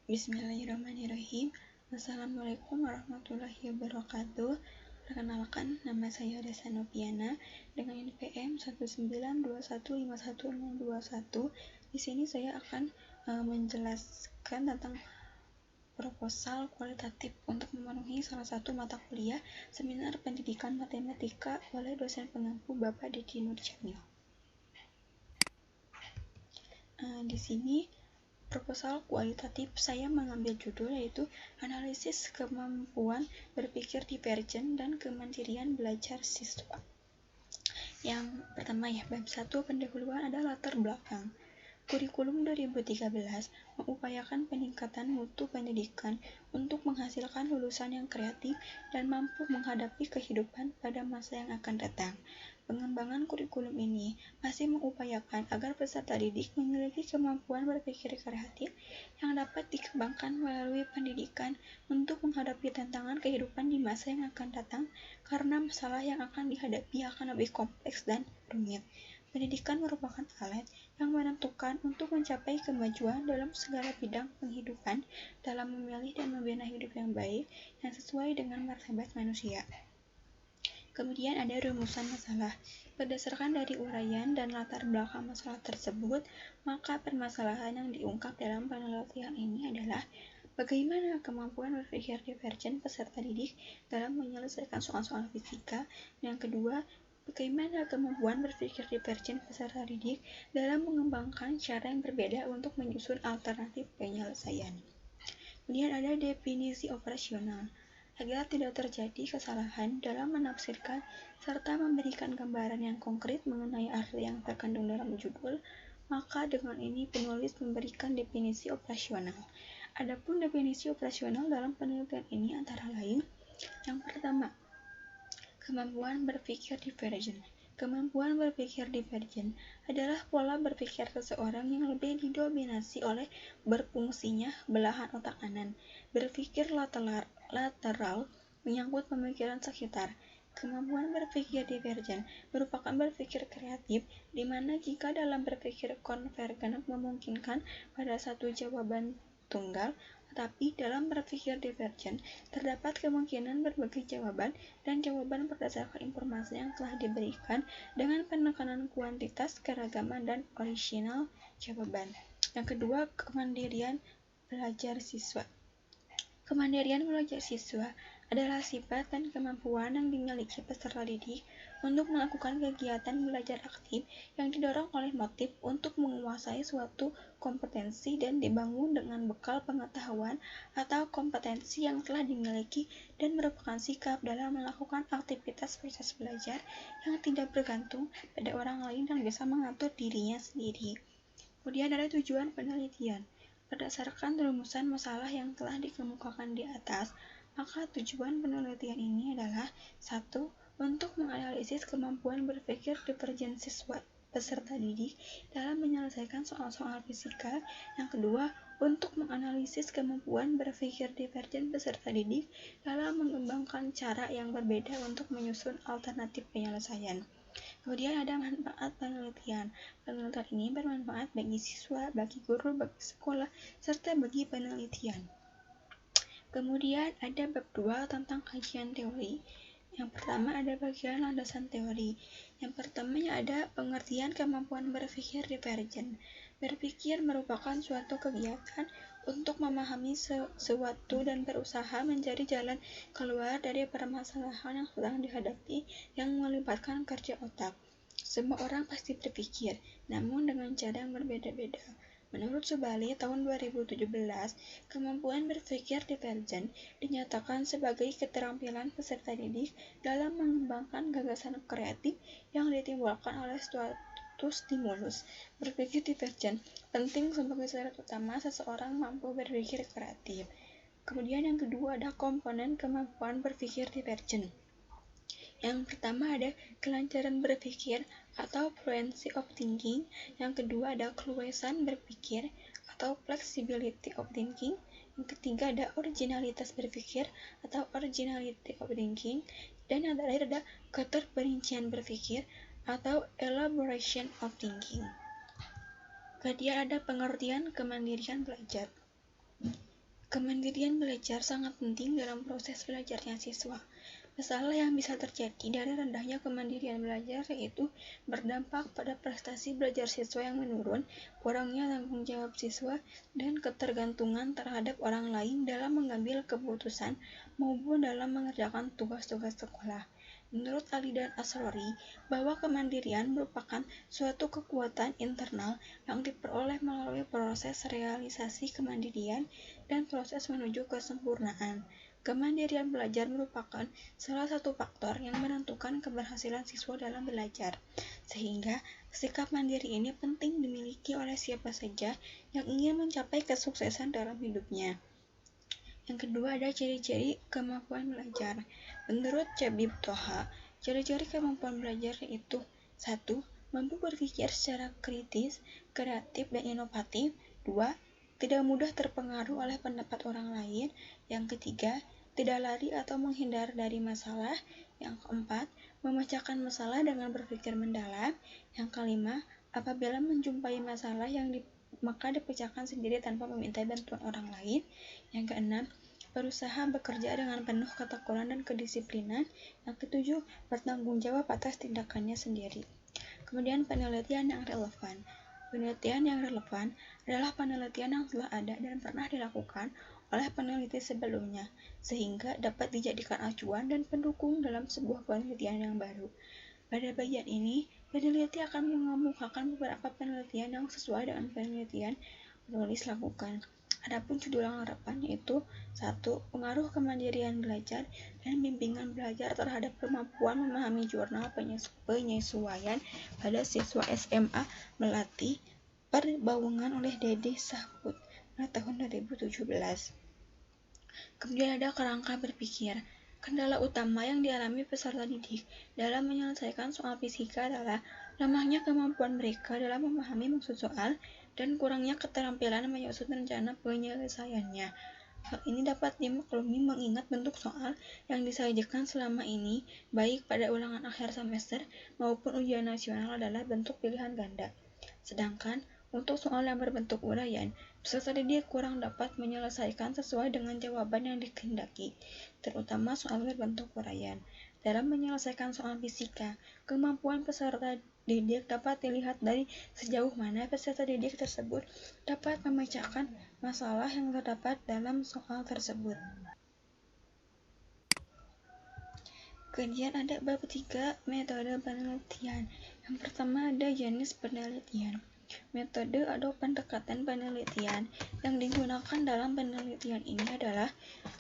Bismillahirrahmanirrahim. Assalamualaikum warahmatullahi wabarakatuh. Perkenalkan, nama saya Desa Noviana dengan NPM 192151021. Di sini saya akan menjelaskan tentang proposal kualitatif untuk memenuhi salah satu mata kuliah Seminar Pendidikan Matematika oleh dosen pengampu Bapak Diki Nurjamil. Di sini proposal kualitatif saya mengambil judul yaitu analisis kemampuan berpikir divergen dan kemandirian belajar siswa. Yang pertama bab 1 pendahuluan ada latar belakang. Kurikulum 2013 mengupayakan peningkatan mutu pendidikan untuk menghasilkan lulusan yang kreatif dan mampu menghadapi kehidupan pada masa yang akan datang. Pengembangan kurikulum ini masih mengupayakan agar peserta didik memiliki kemampuan berpikir kreatif yang dapat dikembangkan melalui pendidikan untuk menghadapi tantangan kehidupan di masa yang akan datang karena masalah yang akan dihadapi akan lebih kompleks dan rumit. Pendidikan merupakan alat yang menentukan untuk mencapai kemajuan dalam segala bidang penghidupan dalam memilih dan membina hidup yang baik yang sesuai dengan martabat manusia. Kemudian ada rumusan masalah. Berdasarkan dari uraian dan latar belakang masalah tersebut, maka permasalahan yang diungkap dalam penelitian ini adalah bagaimana kemampuan berpikir divergen peserta didik dalam menyelesaikan soal-soal fisika. Yang kedua, bagaimana kemampuan berpikir divergen peserta didik dalam mengembangkan cara yang berbeda untuk menyusun alternatif penyelesaian. Kemudian ada definisi operasional. Agar tidak terjadi kesalahan dalam menafsirkan serta memberikan gambaran yang konkret mengenai arti yang terkandung dalam judul, maka dengan ini penulis memberikan definisi operasional. Adapun definisi operasional dalam penelitian ini antara lain, yang pertama, kemampuan berpikir divergen. Kemampuan berpikir divergen adalah pola berpikir seseorang yang lebih didominasi oleh berfungsinya belahan otak kanan. Berpikir lateral menyangkut pemikiran sekitar. Kemampuan berpikir divergen merupakan berpikir kreatif, di mana jika dalam berpikir konvergen memungkinkan pada satu jawaban tunggal, tetapi dalam berpikir divergen terdapat kemungkinan berbagai jawaban dan jawaban berdasarkan informasi yang telah diberikan dengan penekanan kuantitas, keragaman, dan orisinal jawaban. Yang kedua, kemandirian belajar siswa. Kemandirian belajar siswa adalah sifat dan kemampuan yang dimiliki peserta didik untuk melakukan kegiatan belajar aktif yang didorong oleh motif untuk menguasai suatu kompetensi dan dibangun dengan bekal pengetahuan atau kompetensi yang telah dimiliki dan merupakan sikap dalam melakukan aktivitas proses belajar yang tidak bergantung pada orang lain dan bisa mengatur dirinya sendiri. Kemudian ada tujuan penelitian. Berdasarkan rumusan masalah yang telah dikemukakan di atas, maka tujuan penelitian ini adalah 1. Untuk menganalisis kemampuan berpikir divergen siswa peserta didik dalam menyelesaikan soal-soal fisika. Yang kedua, untuk menganalisis kemampuan berpikir divergen peserta didik dalam mengembangkan cara yang berbeda untuk menyusun alternatif penyelesaian. Kemudian ada manfaat penelitian. Penelitian ini bermanfaat bagi siswa, bagi guru, bagi sekolah, serta bagi penelitian. Kemudian ada bab 2 tentang kajian teori. Yang pertama ada bagian landasan teori. Yang pertamanya ada pengertian kemampuan berpikir divergen. Berpikir merupakan suatu kegiatan untuk memahami sesuatu dan berusaha mencari jalan keluar dari permasalahan yang sedang dihadapi yang melibatkan kerja otak. Semua orang pasti berpikir, namun dengan cara yang berbeda-beda. Menurut Subali tahun 2017, kemampuan berpikir divergen dinyatakan sebagai keterampilan peserta didik dalam mengembangkan gagasan kreatif yang ditimbulkan oleh suatu stimulus. Berpikir divergen penting sebagai syarat utama seseorang mampu berpikir kreatif. Kemudian yang kedua ada komponen kemampuan berpikir divergen. Yang pertama ada kelancaran berpikir atau fluency of thinking. Yang kedua ada keluasan berpikir atau flexibility of thinking. Yang ketiga ada originalitas berpikir atau originality of thinking. Dan yang terakhir ada keterperincian berpikir atau elaboration of thinking. Kemudian ada pengertian kemandirian belajar. Kemandirian belajar sangat penting dalam proses belajarnya siswa. Masalah yang bisa terjadi dari rendahnya kemandirian belajar yaitu berdampak pada prestasi belajar siswa yang menurun, kurangnya tanggung jawab siswa, dan ketergantungan terhadap orang lain dalam mengambil keputusan maupun dalam mengerjakan tugas-tugas sekolah. Menurut Ali dan Asrori, bahwa kemandirian merupakan suatu kekuatan internal yang diperoleh melalui proses realisasi kemandirian dan proses menuju kesempurnaan. Kemandirian belajar merupakan salah satu faktor yang menentukan keberhasilan siswa dalam belajar, sehingga sikap mandiri ini penting dimiliki oleh siapa saja yang ingin mencapai kesuksesan dalam hidupnya. Yang kedua ada ciri-ciri kemampuan belajar. Menurut Cabib Toha, ciri-ciri kemampuan belajar yaitu 1. Mampu berpikir secara kritis, kreatif, dan inovatif. 2. Tidak mudah terpengaruh oleh pendapat orang lain. Yang ketiga, tidak lari atau menghindar dari masalah. Yang keempat, memecahkan masalah dengan berpikir mendalam. Yang kelima, apabila menjumpai masalah maka dipecahkan sendiri tanpa meminta bantuan orang lain. Yang keenam, berusaha bekerja dengan penuh ketekunan dan kedisiplinan. Yang ketujuh, bertanggung jawab atas tindakannya sendiri. Kemudian penelitian yang relevan. Penelitian yang relevan adalah penelitian yang telah ada dan pernah dilakukan oleh peneliti sebelumnya, sehingga dapat dijadikan acuan dan pendukung dalam sebuah penelitian yang baru. Pada bagian ini, peneliti akan mengemukakan beberapa penelitian yang sesuai dengan penelitian penulis lakukan. Adapun judul harapan yaitu 1. Pengaruh kemandirian belajar dan bimbingan belajar terhadap kemampuan memahami jurnal penyesuaian pada siswa SMA Melati Perbawangan oleh Dede Sahput pada tahun 2017. Kemudian ada kerangka berpikir. Kendala utama yang dialami peserta didik dalam menyelesaikan soal fisika adalah lemahnya kemampuan mereka dalam memahami maksud soal dan kurangnya keterampilan menyusun rencana penyelesaiannya. Hal ini dapat dimaklumi mengingat bentuk soal yang disajikan selama ini, baik pada ulangan akhir semester maupun ujian nasional adalah bentuk pilihan ganda. Sedangkan untuk soal yang berbentuk uraian, peserta didik kurang dapat menyelesaikan sesuai dengan jawaban yang dikehendaki, terutama soal berbentuk uraian. Dalam menyelesaikan soal fisika, kemampuan peserta didik dapat dilihat dari sejauh mana peserta didik tersebut dapat memecahkan masalah yang terdapat dalam soal tersebut. Kemudian ada bab 3 metode penelitian. Yang pertama ada jenis penelitian. Metode atau pendekatan penelitian yang digunakan dalam penelitian ini adalah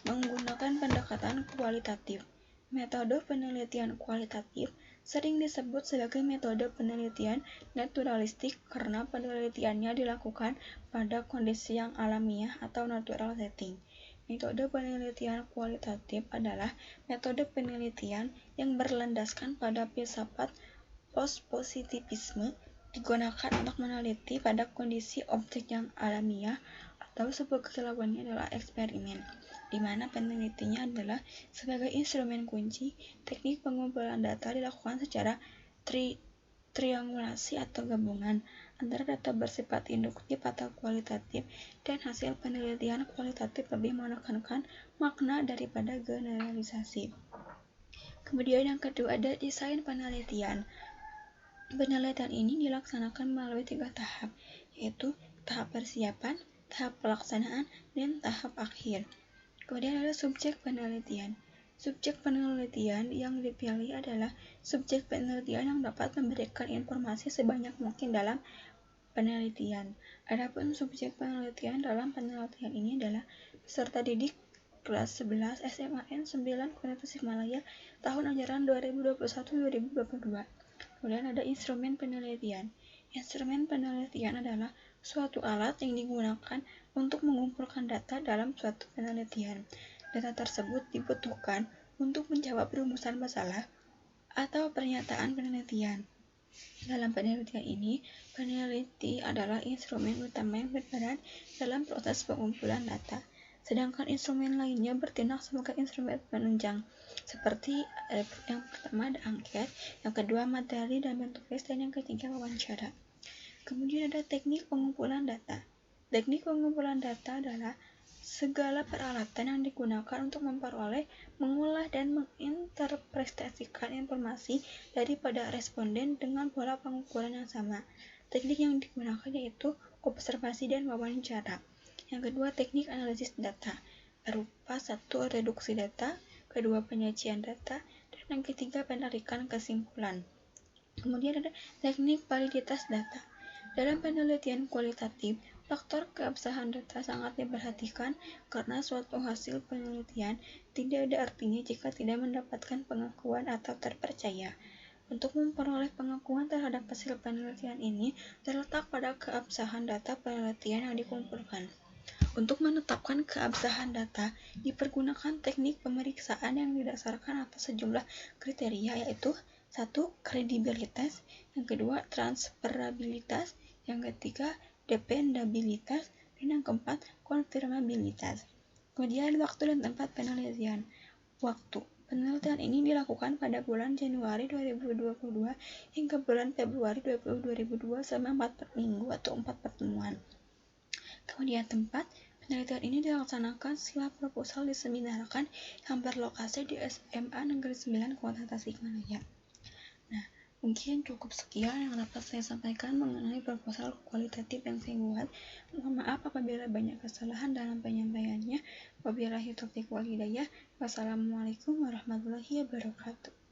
menggunakan pendekatan kualitatif. Metode penelitian kualitatif sering disebut sebagai metode penelitian naturalistik karena penelitiannya dilakukan pada kondisi yang alamiah atau natural setting. Metode penelitian kualitatif adalah metode penelitian yang berlandaskan pada filsafat post-positivisme, digunakan untuk meneliti pada kondisi objek yang alamiah atau sebagai lawannya adalah eksperimen, di mana penelitinya adalah sebagai instrumen kunci. Teknik pengumpulan data dilakukan secara triangulasi atau gabungan antara data bersifat induktif atau kualitatif, dan hasil penelitian kualitatif lebih menekankan makna daripada generalisasi. Kemudian yang kedua ada desain penelitian. Penelitian ini dilaksanakan melalui 3 tahap, yaitu tahap persiapan, tahap pelaksanaan, dan tahap akhir. Kemudian ada subjek penelitian. Subjek penelitian yang dipilih adalah subjek penelitian yang dapat memberikan informasi sebanyak mungkin dalam penelitian. Adapun subjek penelitian dalam penelitian ini adalah peserta didik kelas 11 SMAN 9 Kota Tasikmalaya tahun ajaran 2021-2022. Kemudian ada instrumen penelitian. Instrumen penelitian adalah suatu alat yang digunakan untuk mengumpulkan data dalam suatu penelitian. Data tersebut dibutuhkan untuk menjawab rumusan masalah atau pernyataan penelitian. Dalam penelitian ini, peneliti adalah instrumen utama yang berperan dalam proses pengumpulan data. Sedangkan instrumen lainnya bertindak sebagai instrumen penunjang, seperti yang pertama ada angket, yang kedua materi dan bentuk tes, dan yang ketiga wawancara. Kemudian ada teknik pengumpulan data. Teknik pengumpulan data adalah segala peralatan yang digunakan untuk memperoleh, mengolah, dan menginterpretasikan informasi daripada responden dengan pola pengukuran yang sama. Teknik yang digunakan yaitu observasi dan wawancara. Yang kedua, teknik analisis data, berupa 1. Reduksi data, kedua penyajian data, dan yang ketiga penarikan kesimpulan. Kemudian ada teknik validitas data. Dalam penelitian kualitatif, faktor keabsahan data sangat diperhatikan karena suatu hasil penelitian tidak ada artinya jika tidak mendapatkan pengakuan atau terpercaya. Untuk memperoleh pengakuan terhadap hasil penelitian ini terletak pada keabsahan data penelitian yang dikumpulkan. Untuk menetapkan keabsahan data, dipergunakan teknik pemeriksaan yang didasarkan atas sejumlah kriteria yaitu 1. Kredibilitas, yang kedua transferabilitas, yang ketiga dependabilitas, dan yang keempat konfirmabilitas. Kemudian waktu dan tempat penelitian. Waktu penelitian ini dilakukan pada bulan Januari 2022 hingga bulan Februari 2022 selama 4 minggu atau 4 pertemuan. Kemudian tempat penelitian ini dilaksanakan setelah proposal diseminarkan yang berlokasi di SMA Negeri 9 Kota Tasikmalaya. Nah, mungkin cukup sekian yang dapat saya sampaikan mengenai proposal kualitatif yang saya buat. Mohon maaf apabila banyak kesalahan dalam penyampaiannya. Wabillahi taufiq wal hidayah. Wassalamualaikum warahmatullahi wabarakatuh.